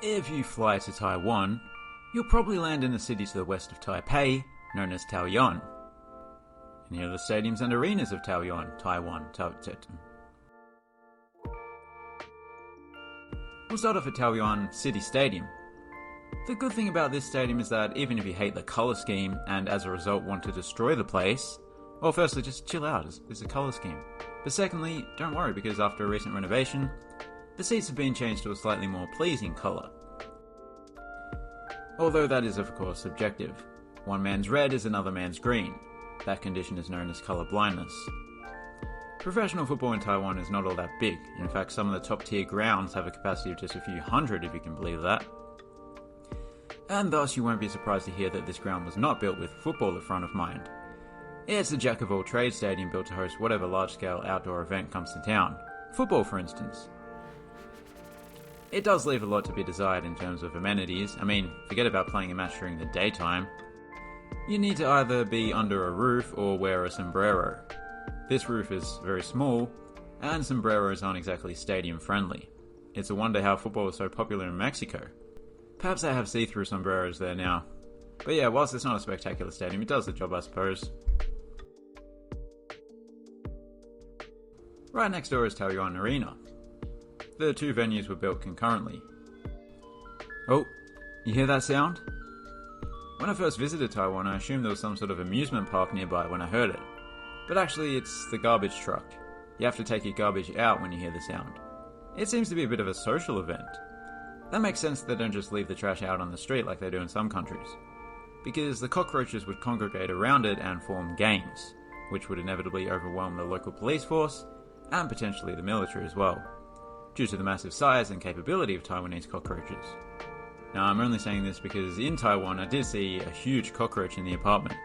If you fly to Taiwan, you'll probably land in the city to the west of Taipei, known as Taoyuan. And here are the stadiums and arenas of Taoyuan, Taiwan. We'll start off at Taoyuan City Stadium. The good thing about this stadium is that even if you hate the colour scheme and as a result want to destroy the place, well, firstly, just chill out, it's a colour scheme. But secondly, don't worry, because after a recent renovation, the seats have been changed to a slightly more pleasing colour. Although that is of course subjective. One man's red is another man's green. That condition is known as colour blindness. Professional football in Taiwan is not all that big. In fact, some of the top tier grounds have a capacity of just a few hundred, if you can believe that. And thus you won't be surprised to hear that this ground was not built with football at front of mind. It's a jack-of-all-trades stadium built to host whatever large-scale outdoor event comes to town. Football, for instance. It does leave a lot to be desired in terms of amenities. I mean, forget about playing a match during the daytime. You need to either be under a roof or wear a sombrero. This roof is very small, and sombreros aren't exactly stadium-friendly. It's a wonder how football is so popular in Mexico. Perhaps they have see-through sombreros there now. But yeah, whilst it's not a spectacular stadium, it does the job, I suppose. Right next door is Taoyuan Arena. The two venues were built concurrently. Oh, you hear that sound? When I first visited Taiwan, I assumed there was some sort of amusement park nearby when I heard it. But actually, it's the garbage truck. You have to take your garbage out when you hear the sound. It seems to be a bit of a social event. That makes sense that they don't just leave the trash out on the street like they do in some countries. Because the cockroaches would congregate around it and form gangs, which would inevitably overwhelm the local police force, and potentially the military as well, due to the massive size and capability of Taiwanese cockroaches. Now, I'm only saying this because in Taiwan I did see a huge cockroach in the apartment.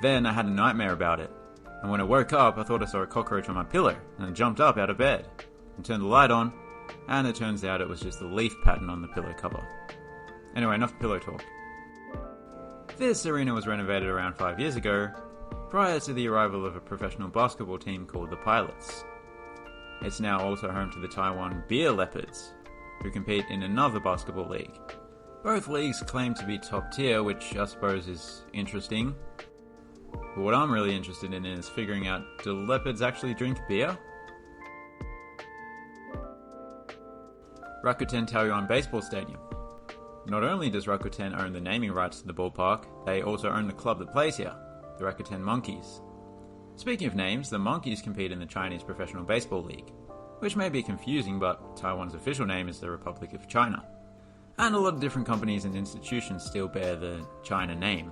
Then I had a nightmare about it, and when I woke up I thought I saw a cockroach on my pillow, and I jumped up out of bed, and turned the light on, and it turns out it was just the leaf pattern on the pillow cover. Anyway, enough pillow talk. This arena was renovated around 5 years ago, prior to the arrival of a professional basketball team called the Pilots. It's now also home to the Taiwan Beer Leopards, who compete in another basketball league. Both leagues claim to be top tier, which I suppose is interesting. But what I'm really interested in is figuring out, do leopards actually drink beer? Rakuten Taoyuan Baseball Stadium. Not only does Rakuten own the naming rights to the ballpark, they also own the club that plays here, the Rakuten Monkeys. Speaking of names, the Monkeys compete in the Chinese Professional Baseball League, which may be confusing, but Taiwan's official name is the Republic of China. And a lot of different companies and institutions still bear the China name.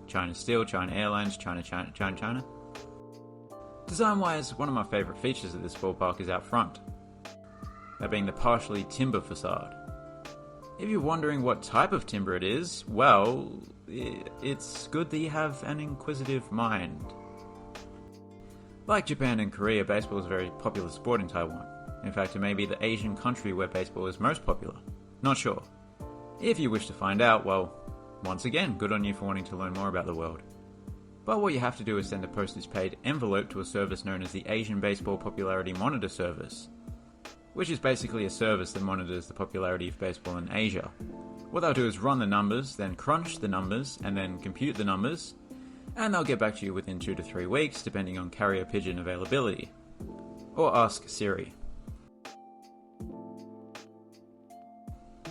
China Steel, China Airlines, China. Design-wise, one of my favourite features of this ballpark is out front, that being the partially timber facade. If you're wondering what type of timber it is, well, it's good that you have an inquisitive mind. Like Japan and Korea, baseball is a very popular sport in Taiwan. In fact, it may be the Asian country where baseball is most popular. Not sure. If you wish to find out, well, once again, good on you for wanting to learn more about the world. But what you have to do is send a postage-paid envelope to a service known as the Asian Baseball Popularity Monitor Service, which is basically a service that monitors the popularity of baseball in Asia. What they'll do is run the numbers, then crunch the numbers, and then compute the numbers, and they'll get back to you within 2 to 3 weeks, depending on carrier pigeon availability. Or ask Siri.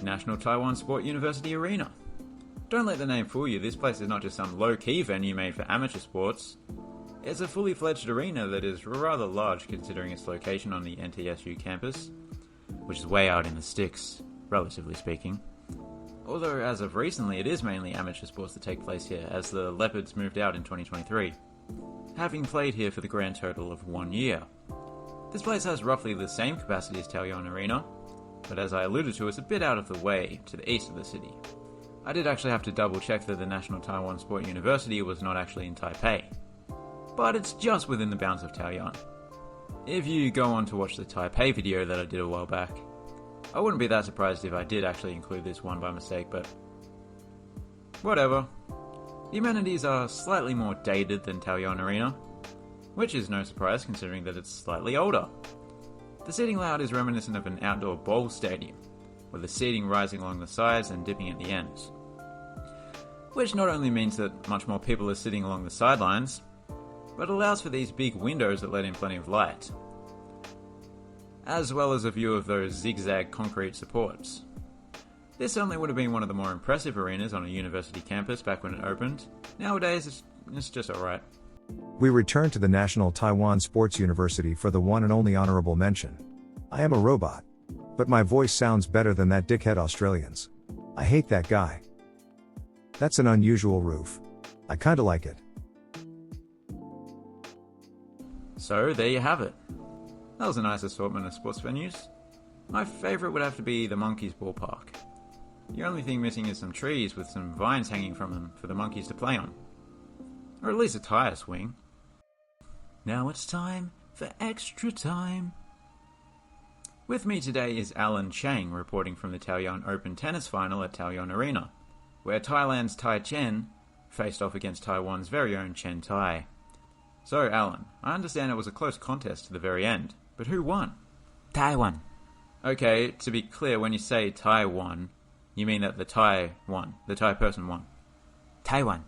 National Taiwan Sport University Arena. Don't let the name fool you, this place is not just some low-key venue made for amateur sports. It's a fully fledged arena that is rather large considering its location on the NTSU campus, which is way out in the sticks, relatively speaking. Although as of recently it is mainly amateur sports that take place here, as the Leopards moved out in 2023, having played here for the grand total of 1 year. This place has roughly the same capacity as Taoyuan Arena, but as I alluded to, it's a bit out of the way, to the east of the city. I did actually have to double check that the National Taiwan Sport University was not actually in Taipei, but it's just within the bounds of Taoyuan. If you go on to watch the Taipei video that I did a while back, I wouldn't be that surprised if I did actually include this one by mistake, but whatever. The amenities are slightly more dated than Taoyuan Arena, which is no surprise considering that it's slightly older. The seating layout is reminiscent of an outdoor bowl stadium, with the seating rising along the sides and dipping at the ends. Which not only means that much more people are sitting along the sidelines, but allows for these big windows that let in plenty of light, as well as a view of those zigzag concrete supports. This certainly would have been one of the more impressive arenas on a university campus back when it opened. Nowadays, it's just alright. We return to the National Taiwan Sports University for the one and only honorable mention. I am a robot. But my voice sounds better than that dickhead Australian's. I hate that guy. That's an unusual roof. I kinda like it. So, there you have it. That was a nice assortment of sports venues. My favourite would have to be the Monkeys ballpark. The only thing missing is some trees with some vines hanging from them for the monkeys to play on. Or at least a tyre swing. Now it's time for Extra Time. With me today is Alan Chang, reporting from the Taoyuan Open Tennis Final at Taoyuan Arena, where Thailand's Tai Chen faced off against Taiwan's very own Chen Tai. So, Alan, I understand it was a close contest to the very end, but who won? Taiwan. Okay, to be clear, when you say Taiwan, you mean that the Thai won, the Thai person won. Taiwan.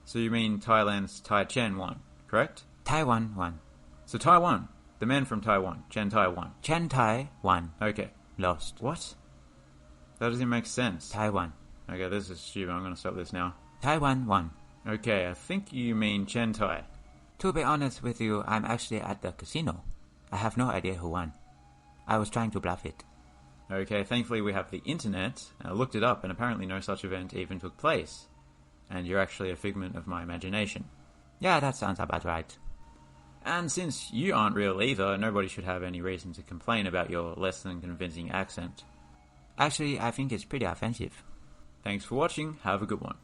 So you mean Thailand's Tai Chen won, correct? Taiwan won. So Taiwan, the man from Taiwan, Chen Tai won. Chen Tai won. Okay. Lost. What? That doesn't make sense. Taiwan. Okay, this is stupid. I'm going to stop this now. Taiwan won. Okay, I think you mean Chen Tai. To be honest with you, I'm actually at the casino. I have no idea who won. I was trying to bluff it. Okay, thankfully we have the internet. I looked it up and apparently no such event even took place. And you're actually a figment of my imagination. Yeah, that sounds about right. And since you aren't real either, nobody should have any reason to complain about your less than convincing accent. Actually, I think it's pretty offensive. Thanks for watching. Have a good one.